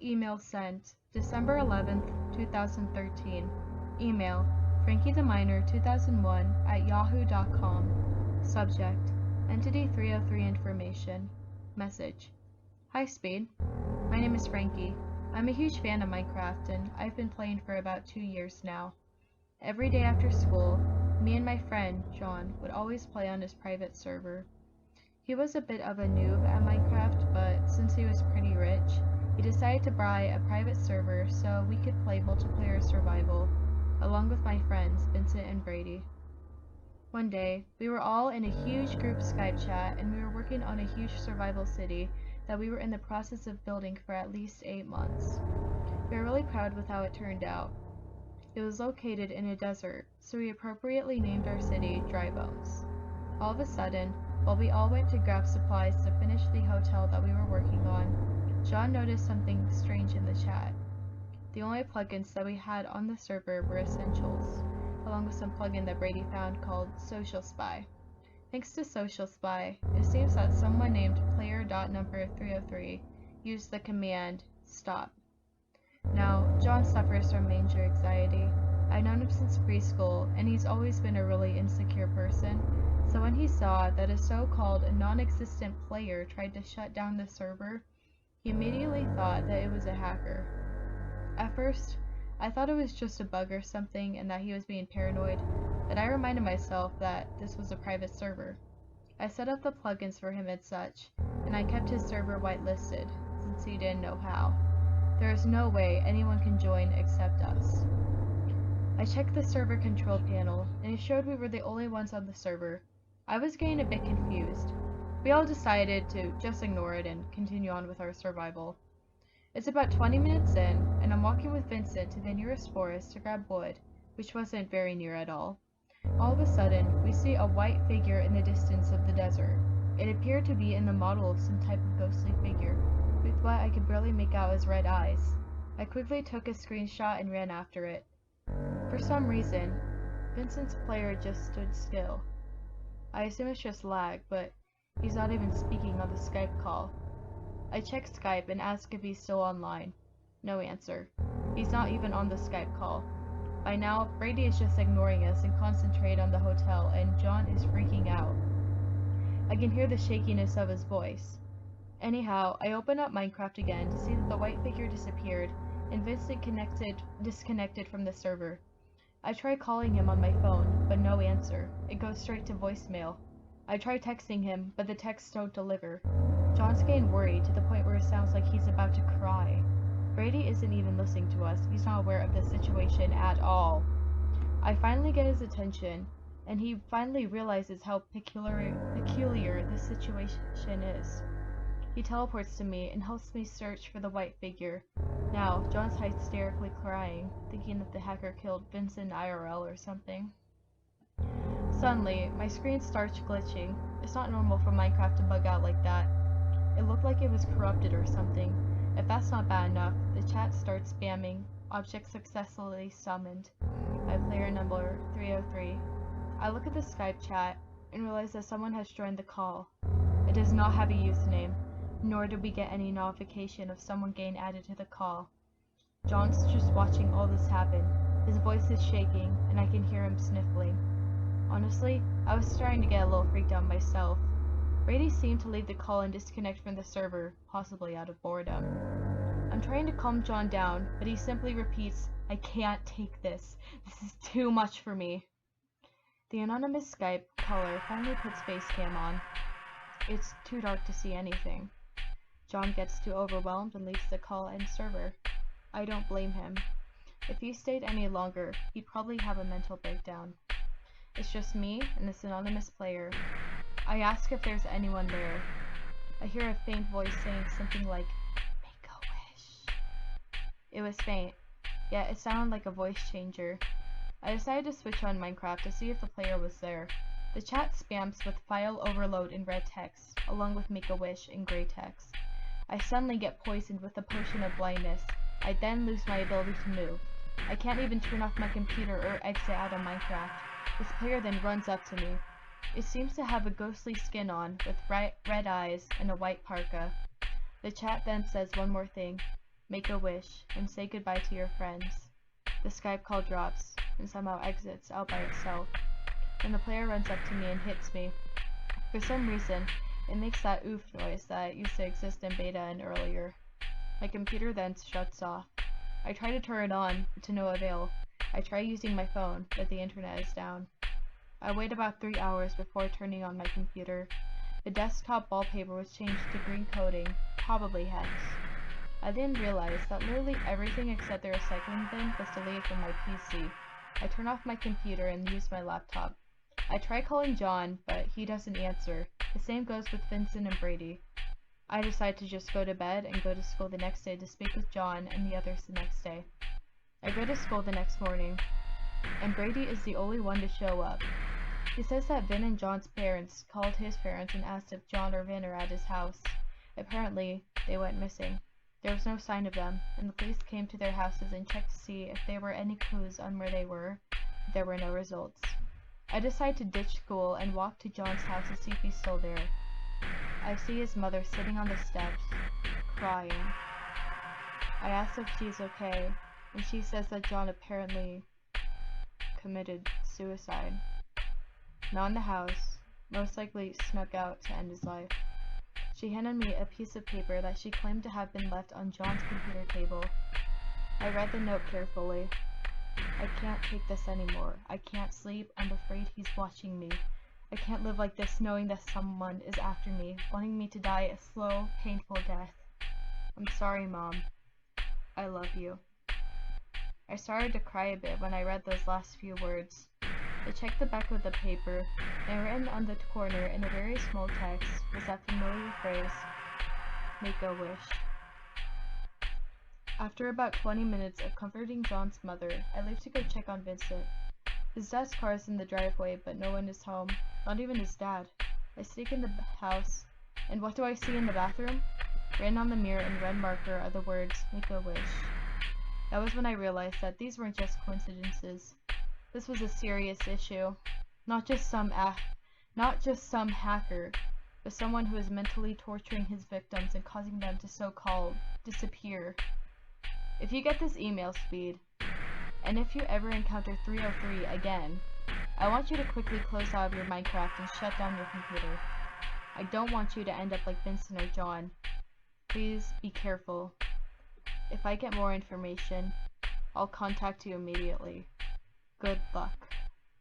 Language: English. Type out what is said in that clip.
email sent December 11th, 2013. Email frankietheminor2001@yahoo.com. Subject: Entity 303 information. Message: Hi Speed. My name is Frankie. I'm a huge fan of Minecraft and I've been playing for about 2 years now. Every day after school, me and my friend, John, would always play on his private server. He was a bit of a noob at Minecraft, but since he was pretty rich, he decided to buy a private server so we could play multiplayer survival, along with my friends, Vincent and Brady. One day, we were all in a huge group Skype chat and we were working on a huge survival city that we were in the process of building for at least 8 months. We were really proud with how it turned out. It was located in a desert, so we appropriately named our city Dry Bones. All of a sudden, while we all went to grab supplies to finish the hotel that we were working on, John noticed something strange in the chat. The only plugins that we had on the server were Essentials, along with some plugin that Brady found called Social Spy. Thanks to Social Spy, it seems that someone named player.number303 used the command stop. Now, John suffers from major anxiety. I've known him since preschool, and he's always been a really insecure person, so when he saw that a so-called non-existent player tried to shut down the server, he immediately thought that it was a hacker. At first, I thought it was just a bug or something and that he was being paranoid, but I reminded myself that this was a private server. I set up the plugins for him and such, and I kept his server whitelisted, since he didn't know how. There is no way anyone can join except us. I checked the server control panel, and it showed we were the only ones on the server. I was getting a bit confused. We all decided to just ignore it and continue on with our survival. It's about 20 minutes in, and I'm walking with Vincent to the nearest forest to grab wood, which wasn't very near at all. All of a sudden, we see a white figure in the distance of the desert. It appeared to be in the model of some type of ghostly figure, with what I could barely make out as red eyes. I quickly took a screenshot and ran after it. For some reason, Vincent's player just stood still. I assume it's just lag, but he's not even speaking on the Skype call. I check Skype and ask if he's still online. No answer. He's not even on the Skype call. By now, Brady is just ignoring us and concentrating on the hotel, and John is freaking out. I can hear the shakiness of his voice. Anyhow, I open up Minecraft again to see that the white figure disappeared, and Vincent disconnected from the server. I try calling him on my phone, but no answer. It goes straight to voicemail. I try texting him, but the texts don't deliver. John's getting worried to the point where it sounds like he's about to cry. Brady isn't even listening to us. He's not aware of the situation at all. I finally get his attention, and he finally realizes how peculiar this situation is. He teleports to me and helps me search for the white figure. Now, John's hysterically crying, thinking that the hacker killed Vincent IRL or something. Suddenly, my screen starts glitching. It's not normal for Minecraft to bug out like that. It looked like it was corrupted or something. If that's not bad enough, the chat starts spamming, object successfully summoned by player number 303. I look at the Skype chat and realize that someone has joined the call. It does not have a username, nor did we get any notification of someone getting added to the call. John's just watching all this happen. His voice is shaking, and I can hear him sniffling. Honestly, I was starting to get a little freaked out myself. Brady seemed to leave the call and disconnect from the server, possibly out of boredom. I'm trying to calm John down, but he simply repeats, "I can't take this. This is too much for me." The anonymous Skype caller finally puts facecam on. It's too dark to see anything. John gets too overwhelmed and leaves the call and server. I don't blame him. If he stayed any longer, he'd probably have a mental breakdown. It's just me and this anonymous player. I ask if there's anyone there. I hear a faint voice saying something like, "Make a wish." It was faint, yet it sounded like a voice changer. I decided to switch on Minecraft to see if the player was there. The chat spams with "file overload" in red text, along with "make a wish" in gray text. I suddenly get poisoned with a potion of blindness. I then lose my ability to move. I can't even turn off my computer or exit out of Minecraft. This player then runs up to me. It seems to have a ghostly skin on, with red eyes and a white parka. The chat then says one more thing. make a wish, and say goodbye to your friends. The Skype call drops, and somehow exits out by itself. Then the player runs up to me and hits me. For some reason, it makes that oof noise that used to exist in beta and earlier. My computer then shuts off. I try to turn it on, but to no avail. I try using my phone, but the internet is down. I wait about 3 hours before turning on my computer. The desktop wallpaper was changed to green coating, probably hex. I then realized that literally everything except the recycling bin was deleted from my PC. I turn off my computer and use my laptop. I try calling John, but he doesn't answer. The same goes with Vincent and Brady. I decide to just go to bed and go to school the next day to speak with John and the others the next day. I go to school the next morning, and Brady is the only one to show up. He says that Vin and John's parents called his parents and asked if John or Vin are at his house. Apparently, they went missing. There was no sign of them, and the police came to their houses and checked to see if there were any clues on where they were. There were no results. I decide to ditch school and walk to John's house to see if he's still there. I see his mother sitting on the steps, crying. I ask if she's okay, and she says that John apparently committed suicide. Not in the house, most likely snuck out to end his life. She handed me a piece of paper that she claimed to have been left on John's computer table. I read the note carefully. I can't take this anymore. I can't sleep. I'm afraid he's watching me. I can't live like this knowing that someone is after me, wanting me to die a slow, painful death. I'm sorry, Mom. I love you. I started to cry a bit when I read those last few words. I checked the back of the paper, and written on the corner in a very small text was that familiar phrase, make a wish. After about 20 minutes of comforting John's mother, I leave to go check on Vincent. His dad's car is in the driveway, but no one is home, not even his dad. I sneak in the house, and what do I see in the bathroom? Written on the mirror in red marker are the words, make a wish. That was when I realized that these weren't just coincidences. This was a serious issue. Not just some hacker, but someone who is mentally torturing his victims and causing them to so-called disappear. If you get this email, Speed, and if you ever encounter 303 again, I want you to quickly close out of your Minecraft and shut down your computer. I don't want you to end up like Vincent or John. Please be careful. If I get more information, I'll contact you immediately. Good luck.